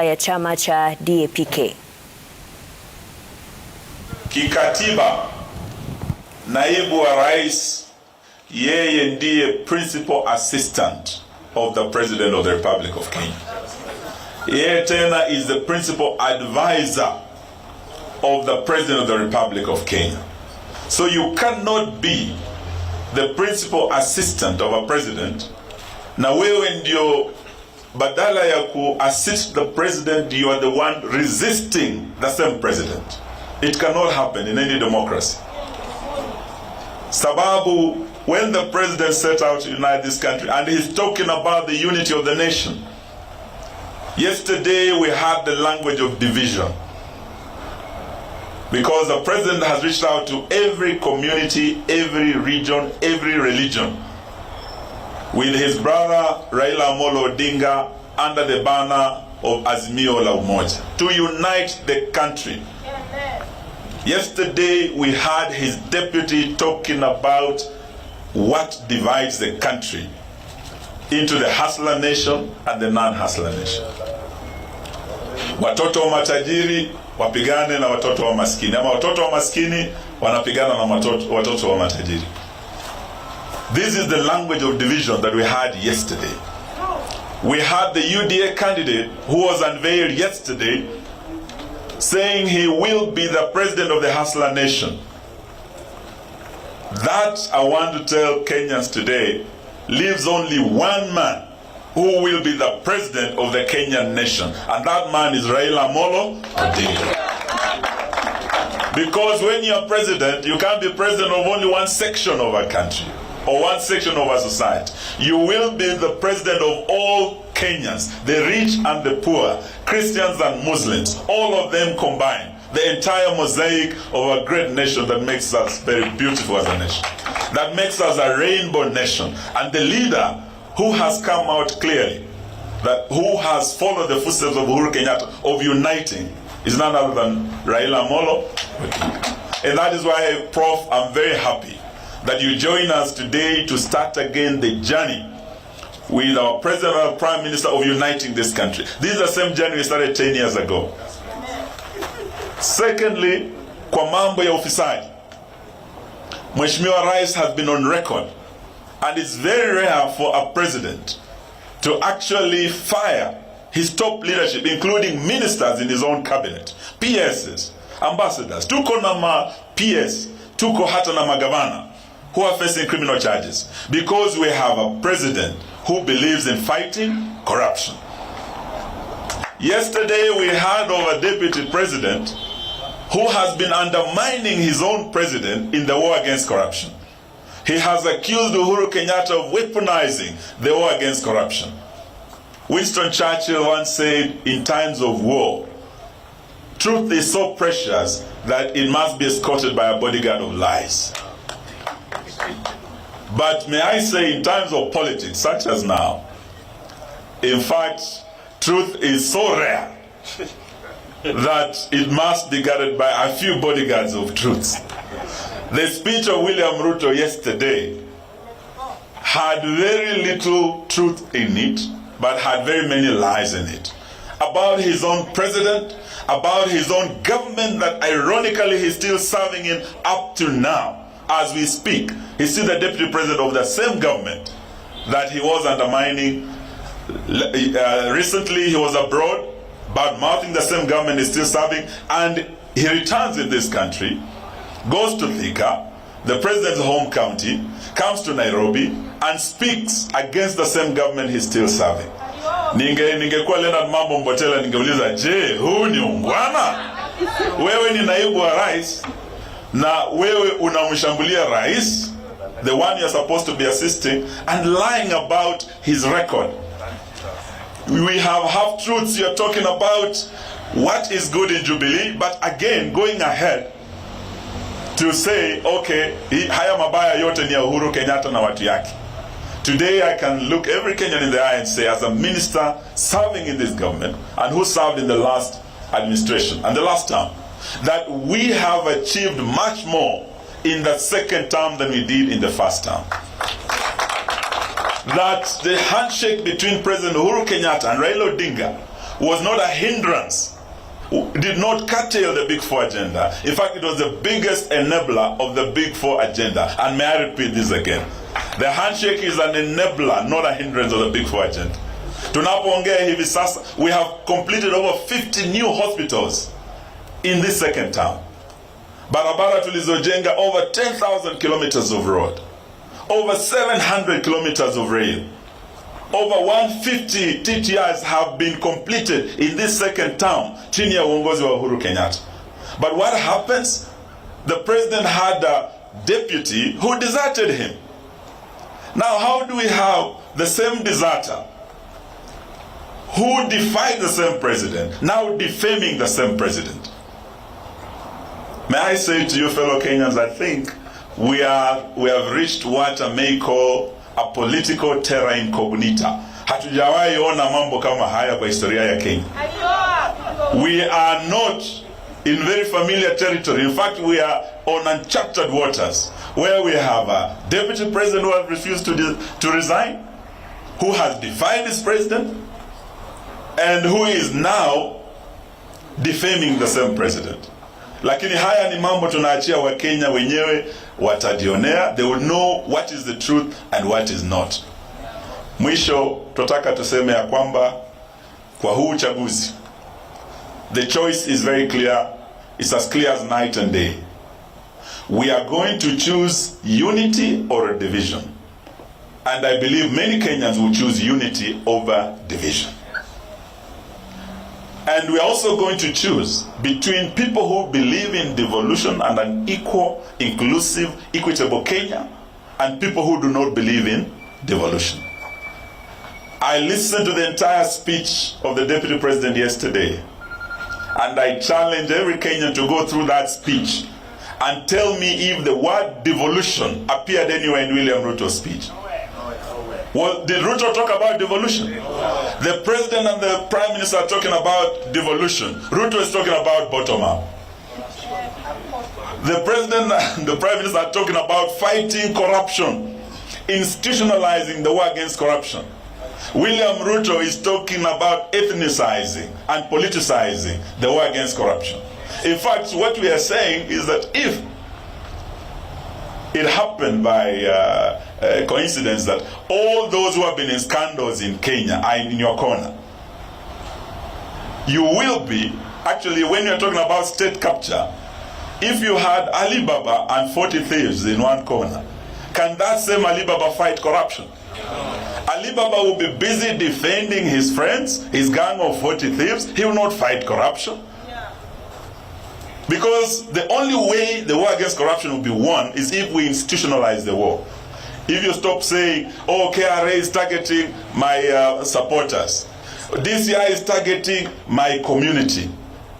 ya chama cha DAP-K. Kikatiba, naibu wa rais yeye ndiye principal assistant of the President of the Republic of Kenya. Yeye tena is the principal advisor of the President of the Republic of Kenya. So you cannot be the principal assistant of a president na wewe ndio badala ya ku assist the president, you are the one resisting the same president. It cannot happen in any democracy. Sababu, when the president set out to unite this country and he's talking about the unity of the nation, yesterday we had the language of division, because the president has reached out to every community, every region, every religion, with his brother Raila Amolo Odinga under the banner of Azimio la Umoja to unite the country. Yesterday we had his deputy talking about what divides the country into the hustler nation and the non-hustler nation. Watoto wa matajiri wapigane na watoto wa maskini, ama watoto wa maskini wanapigana na watoto wa matajiri. This is the language of division that we had yesterday. We had the UDA candidate who was unveiled yesterday saying he will be the president of the hustler nation. That, I want to tell Kenyans today, leaves only one man who will be the president of the Kenyan nation, and that man is Raila Amolo Odinga. Because when you are president, you can't be president of only one section of a country or one section of a society. You will be the president of all Kenyans, the rich and the poor, Christians and Muslims, all of them combined. The entire mosaic of a great nation that makes us very beautiful as a nation, that makes us a rainbow nation. And the leader who has come out clearly, that who has followed the footsteps of Uhuru Kenyatta of uniting, is none other than Raila Amolo Odinga. And that is why, Prof, I'm very happy that you join us today to start again the journey with our President and Prime Minister of uniting this country. This is the same journey we started 10 years ago. Secondly, kwa mambo ya ufisadi, Mheshimiwa Rais has been on record, and it's very rare for a president to actually fire his top leadership, including ministers in his own cabinet, PSs, ambassadors. Tuko na ma PS, tuko hata na magavana who are facing criminal charges, because we have a president who believes in fighting corruption. Yesterday we heard of a deputy president who has been undermining his own president in the war against corruption. He has accused Uhuru Kenyatta of weaponizing the war against corruption. Winston Churchill once said, in times of war, truth is so precious that it must be escorted by a bodyguard of lies. But may I say, in times of politics, such as now, in fact, truth is so rare that it must be guarded by a few bodyguards of truth. The speech of William Ruto yesterday had very little truth in it, but had very many lies in it. About his own president, about his own government that ironically he's still serving in up to now. As we speak, he's still the deputy president of the same government that he was undermining. Recently he was abroad, bad-mouthing the same government is still serving, and he returns in this country, goes to Thika, the president's home county, comes to Nairobi, and speaks against the same government he's still serving. Ningekuwa Leonard Mambo Mbotela ningeuliza, je, huu ni ungwana? Wewe ni naibu wa rais, na wewe unamshambulia rais, the one you're supposed to be assisting, and lying about his record. We have half-truths. You're talking about what is good in Jubilee, but again, going ahead to say, okay, haya mabaya yote ni ya Uhuru Kenyatta na watu yake. Today I can look every Kenyan in the eye and say, as a minister serving in this government, and who served in the last administration and the last term, that we have achieved much more in the second term than we did in the first term. That the handshake between President Uhuru Kenyatta and Raila Odinga was not a hindrance, did not curtail the Big Four agenda. In fact, it was the biggest enabler of the Big Four agenda. And may I repeat this again? The handshake is an enabler, not a hindrance of the Big Four agenda. Tunapoongea hivi sasa, we have completed over 50 new hospitals in this second term. Barabara tulizojenga, over 10,000 kilometers of road, over 700 kilometers of rail. Over 150 TTIs have been completed in this second term chini ya uongozi wa Uhuru Kenyatta. But what happens? The president had a deputy who deserted him. Now, how do we have the same deserter who defied the same president now defaming the same president? May I say to you, fellow Kenyans, I think we have reached what I may call a political terra incognita. Hatujawahi ona mambo kama haya kwa historia ya Kenya. We are not in very familiar territory. In fact, we are on unchapted waters, where we have a deputy president who has refused to resign, who has defied his president, and who is now defaming the same president. Lakini haya ni mambo tunaachia wa Kenya wenyewe watajionea. They will know what is the truth and what is not. Mwisho tutaka tuseme ya kwamba kwa huu uchaguzi, the choice is very clear. It's as clear as night and day. We are going to choose unity or division. And I believe many Kenyans will choose unity over division. And we are also going to choose between people who believe in devolution and an equal, inclusive, equitable Kenya, and people who do not believe in devolution. I listened to the entire speech of the Deputy President yesterday, and I challenge every Kenyan to go through that speech and tell me if the word devolution appeared anywhere in William Ruto's speech. Well, did Ruto talk about devolution? The president and the prime minister are talking about devolution. Ruto is talking about bottom up. The president and the prime minister are talking about fighting corruption, institutionalizing the war against corruption. William Ruto is talking about ethnicizing and politicizing the war against corruption. In fact, what we are saying is that if it happened by coincidence that all those who have been in scandals in Kenya are in your corner, you will be, actually, when you're talking about state capture, if you had Alibaba and 40 thieves in one corner, can that same Alibaba fight corruption? Alibaba will be busy defending his friends, his gang of 40 thieves. He will not fight corruption. Because the only way the war against corruption will be won is if we institutionalize the war. If you stop saying, oh, KRA is targeting my supporters, DCI is targeting my community,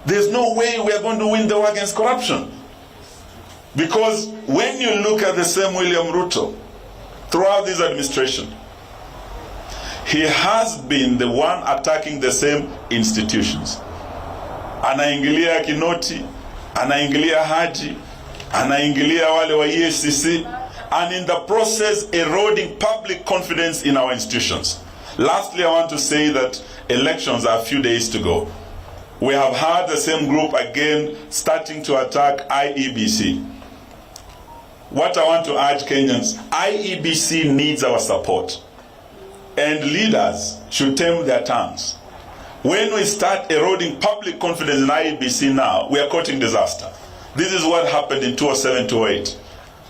there's no way we are going to win the war against corruption. Because when you look at the same William Ruto, throughout this administration, he has been the one attacking the same institutions. Anaingilia Kinoti, anaingilia Haji, anaingilia wale wa EACC, and in the process eroding public confidence in our institutions. Lastly, I want to say that elections are a few days to go. We have had the same group again starting to attack IEBC. What I want to urge Kenyans, IEBC needs our support. And leaders should tame their tongues. When we start eroding public confidence in IEBC now, we are courting disaster. This is what happened in 2007-2008.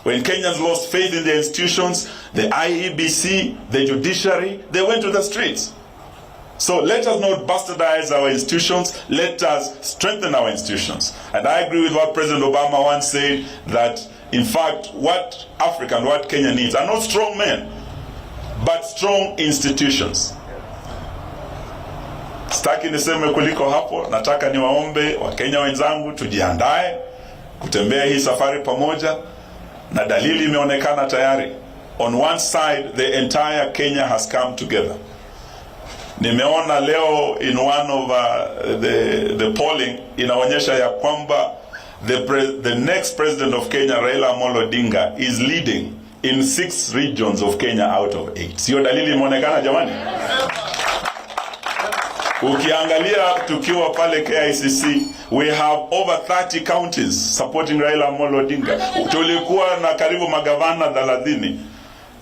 When Kenyans lost faith in their institutions, the IEBC, the judiciary, they went to the streets. So let us not bastardize our institutions, let us strengthen our institutions. And I agree with what President Obama once said, that in fact what Africa and what Kenya needs are not strong men, but strong institutions. Sitaki niseme kuliko hapo, nataka niwaombe Wakenya wenzangu tujiandae kutembea hii safari pamoja, na dalili imeonekana tayari. On one side, the entire Kenya has come together. Nimeona leo in one of the polling inaonyesha ya kwamba the next president of Kenya, Raila Amolo Odinga, is leading in 6 regions of Kenya out of 8. Sio dalili imeonekana jamani? Ukiangalia tukiwa pale KICC, we have over 30 counties supporting Raila Amolo Odinga. Tulikuwa na karibu magavana 30.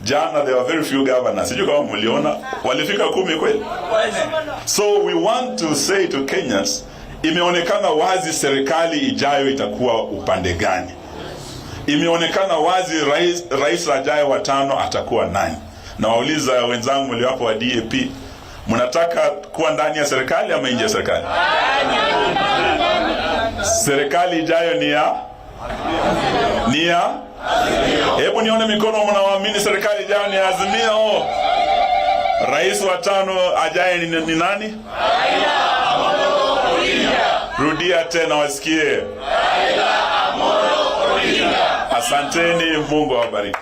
Jana there were very few governors. Sijui kama mliona, walifika 10 kweli. So we want to say to Kenyans, imeonekana wazi serikali ijayo itakuwa upande gani. Imeonekana wazi rais ajayo wa 5 atakuwa nani. Na wauliza wenzangu mliopo wa DAP, mnataka kuwa ndani ya serikali ama nje ya serikali? Serikali ijayo ni ya hebu nione mikono mnaoamini serikali ijayo ni Azimio. Rais wa 5 ajaye ni nani? Raila Amolo Odinga. Rudia tena wasikie. Raila Amolo Odinga. Asanteni, Mungu awabariki.